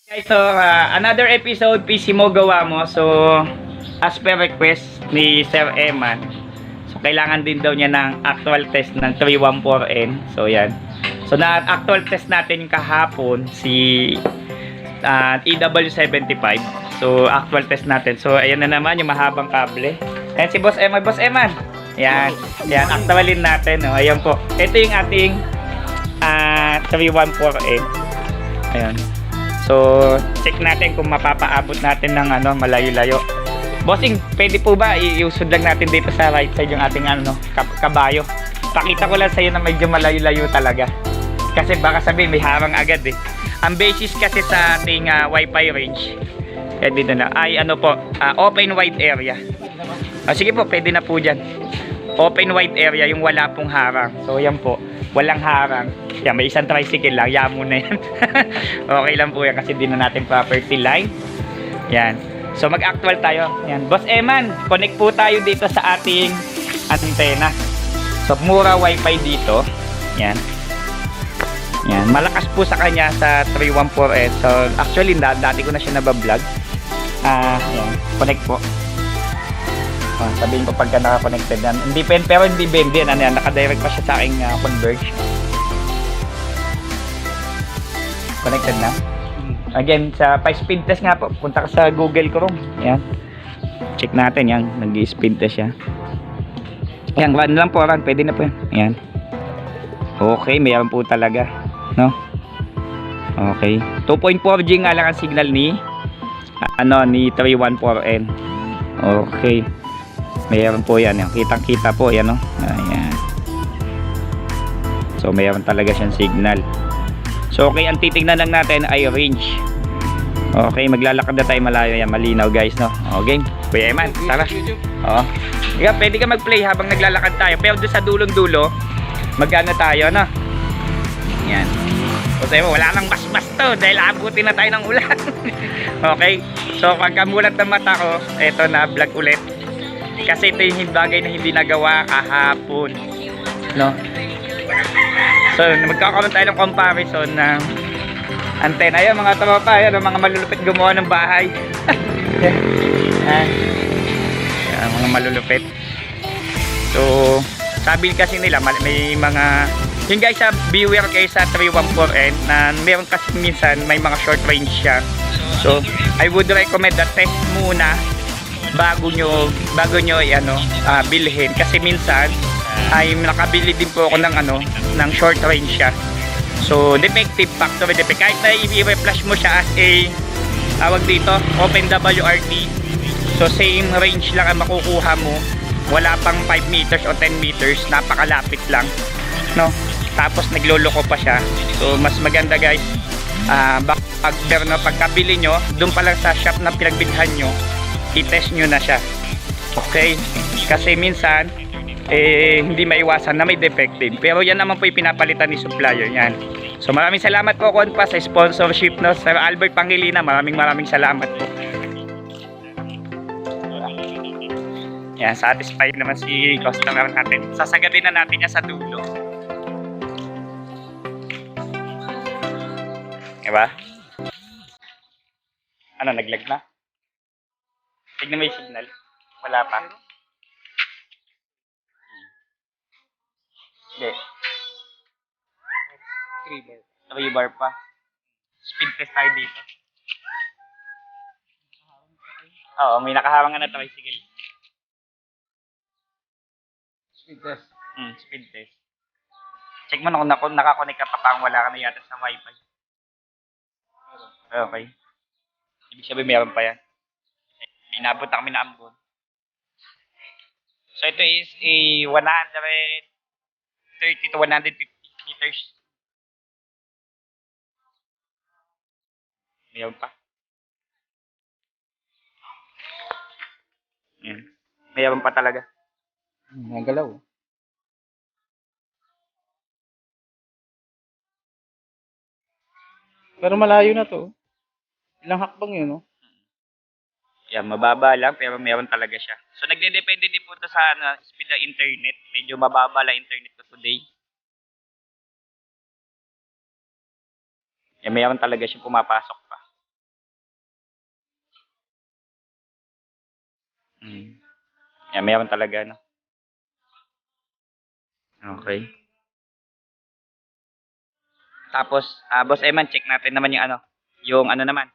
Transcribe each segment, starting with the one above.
Guys, so another episode PC mo gawa mo. So as per request ni Sir Eman, so kailangan din daw niya ng actual test ng 314N. So yan. So na actual test natin kahapon si EW75. So actual test natin. So ayan na naman yung mahabang kable. Ayan si Boss Eman, Boss Eman. Yan. Yan, actualin natin. Oh, ayan po. Ito yung ating 314N. Ayan. So, check natin kung mapapaabot natin ng malayo-layo. Bossing, pwede po ba iusod lang natin dito sa right side yung ating kabayo? Pakita ko lang sa iyo na medyo malayo-layo talaga. Kasi baka sabihin may harang agad eh. Ang basis kasi sa ating Wi-Fi range, dito na, ay open wide area. Sige po, pwede na po dyan. Open wide area, yung wala pong harang. So, yan po. Walang harang. Yan, may isang tricycle lang. Yamo na yan. Okay lang po yan kasi di na natin property line. Yan. So, mag-actual tayo. Yan. Boss Eman, connect po tayo dito sa ating antena. So, mura wifi dito. Yan. Yan. Malakas po sa kanya sa 314S. So, actually, dati ko na siya nabablog. Yan. Connect po. Sabihin ko pagka naka-connected yan. Hindi pero hindi bende yan. Naka-direct pa siya sa aking Converge. Connected na. Again, sa 5-speed test nga po. Punta ka sa Google Chrome. Yan. Check natin yan. Nag-speed test siya. Yan, run lang po. Run. Pwede na po yan. Yan. Okay, mayroon po talaga. No? Okay. 2.4G nga lang ang signal ni 314N. Okay. Mayroon po yan. Kitang-kita po yan, no? Ayan. So, mayroon talaga siyang signal. So, okay. Ang titignan lang natin ay range. Okay. Maglalakad na tayo malayo yan. Malinaw, guys, no? Okay. Kuya Eman, tara. Oo. Ika, pwede ka mag-play habang naglalakad tayo. Pero doon sa dulong-dulo, magana tayo, no? Yan. So, sabi mo, wala nang mas-mas to dahil abutin na tayo ng ulan. Okay. So, pagkamulat ng mata ko, eto na, vlog ulit. Kasi ito yung bagay na hindi nagawa kahapon, no? So magkakaroon tayo ng comparison ng antena. Ayan mga tropa, ayan mga malulupit gumawa ng bahay. Ayan, mga malulupit. So sabi kasi nila may mga yung guys, beware kayo sa 314N na meron kasi minsan may mga short range siya. So I would recommend that test muna bago nyo bilhin, kasi minsan ay nakabili din po ako ng short range siya. So defective, factory defect. Kahit na i-reflash mo siya as a dito open WRT, so same range lang ang makukuha mo, wala pang 5 meters o 10 meters, napakalapit lang, no? Tapos nagloloko pa siya. So mas maganda guys, pagkabili nyo doon pa lang sa shop na pinagbilhan nyo, i-test nyo na siya. Okay? Kasi minsan hindi maiwasan na may defective. Pero yan naman po yung pinapalitan ni supplier yan. So maraming salamat po Konpa sa sponsorship, no? Sir Albert Pangilinan, maraming salamat po. Yan, satisfied naman si customer natin. Sasagabin na natin yan sa dulo. Diba? Naglag na? Tignan mo yung signal. Wala pa. Hindi. 3 bar pa. Speed test tayo dito. Oo, may nakahawangan na tricycle. Speed test. Speed test. Check mo na kung nakakonect ka pa, pang wala ka na yata sa wifi. Okay. Ibig sabihin meron pa yan. Inabot na kami na Ambon. So ito is a 130 to 150 meters. Mayroon pa. Yan. Mayroon pa talaga. Nagalaw. Pero malayo na to. Ilang hakbang yun, no? Yan, mababa lang pero meron talaga siya. So nagde-depende din po ito sa speed ng internet. Medyo mababa lang internet ko today. Yan, meron talaga siyang pumapasok pa. Yan, meron talaga, no? Okay. Tapos, Boss Eman, check natin naman yung ano naman,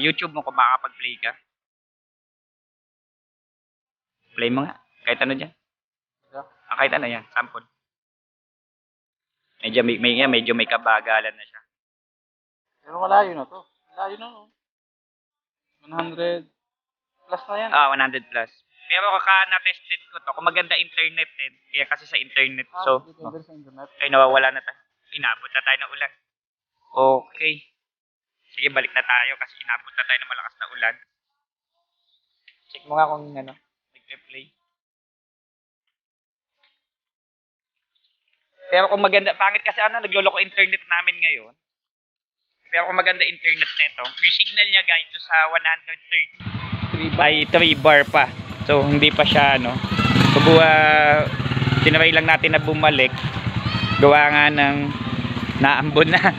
YouTube mo kung makakapag-play ka. Play mo nga. Kahit ano dyan. Kahit ano yan, sample. Medyo may kabagalan na siya. Pero malayo na to. Malayo na, no? 100 plus na yan. 100 plus. Pero na-tested ko to. Kung maganda internet kaya kasi sa internet. So, Depende sa internet. ay nawawala na tayo. Inabot na tayo ng ulan. Okay. Sige, balik na tayo kasi inabot na tayo ng malakas na ulan. Check mo nga kung nagpe-play. Pero kung maganda, pangit kasi nagloloko internet namin ngayon. Pero kung maganda internet nito, yung signal niya guys to sa 130 ay 3 bar pa. So hindi pa siya tinry lang natin na bumalik. Gawa nga ng naambon na.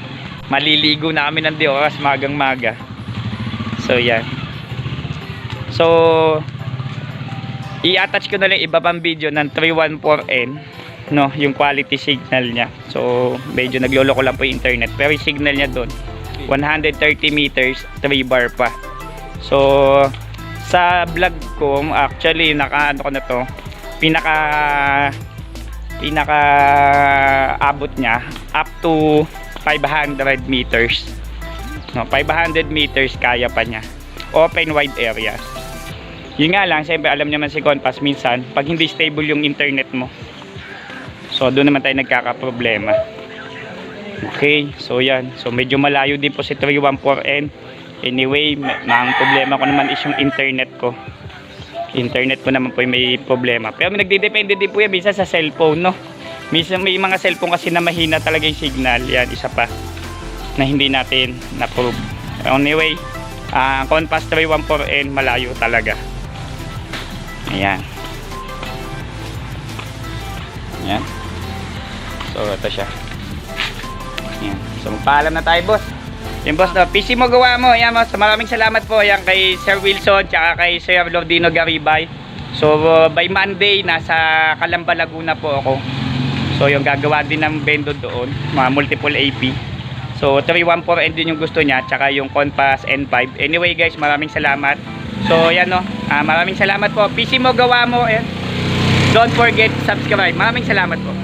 Maliligo na kami ng di oras magang maga. So yan. So i-attach ko na lang iba pang video ng 314N. Yung quality signal niya. So medyo nagloloko lang po yung internet. Pero yung signal niya doon 130 meters 3 bar pa. So sa vlog ko actually pinaka abot niya up to 500 meters. 500 meters kaya pa niya. Open wide areas. Yun nga lang, siyempre alam naman si Compass minsan pag hindi stable yung internet mo. So doon naman tayo nagkakaproblema. Okay, so yan. So medyo malayo din po si 314N. Anyway, ang problema ko naman is yung internet ko. Internet ko naman po may problema. Pero nagdidepende din po yan minsan sa cellphone, no? Minsan may mga cellphone kasi na mahina talaga yung signal. Yan, isa pa na hindi natin na-prove. Anyway, Compass 314N malayo talaga. Ayan. Ayan. So, ito siya. Ayan. So, magpaalam na tayo, boss. Yung boss, PC mo gawa mo. Ayan, boss. Maraming salamat po. Ayan, kay Sir Wilson, tsaka kay Sir Lordino Garibay. So, by Monday, nasa Calamba, Laguna po ako. So, yung gagawa din ng vendor doon. Mga multiple AP. So, 314N din yung gusto niya. Tsaka yung Compass N5. Anyway, guys, maraming salamat. So, ayan, maraming salamat po. PC mo gawa mo. Ayan. Don't forget to subscribe. Maraming salamat po.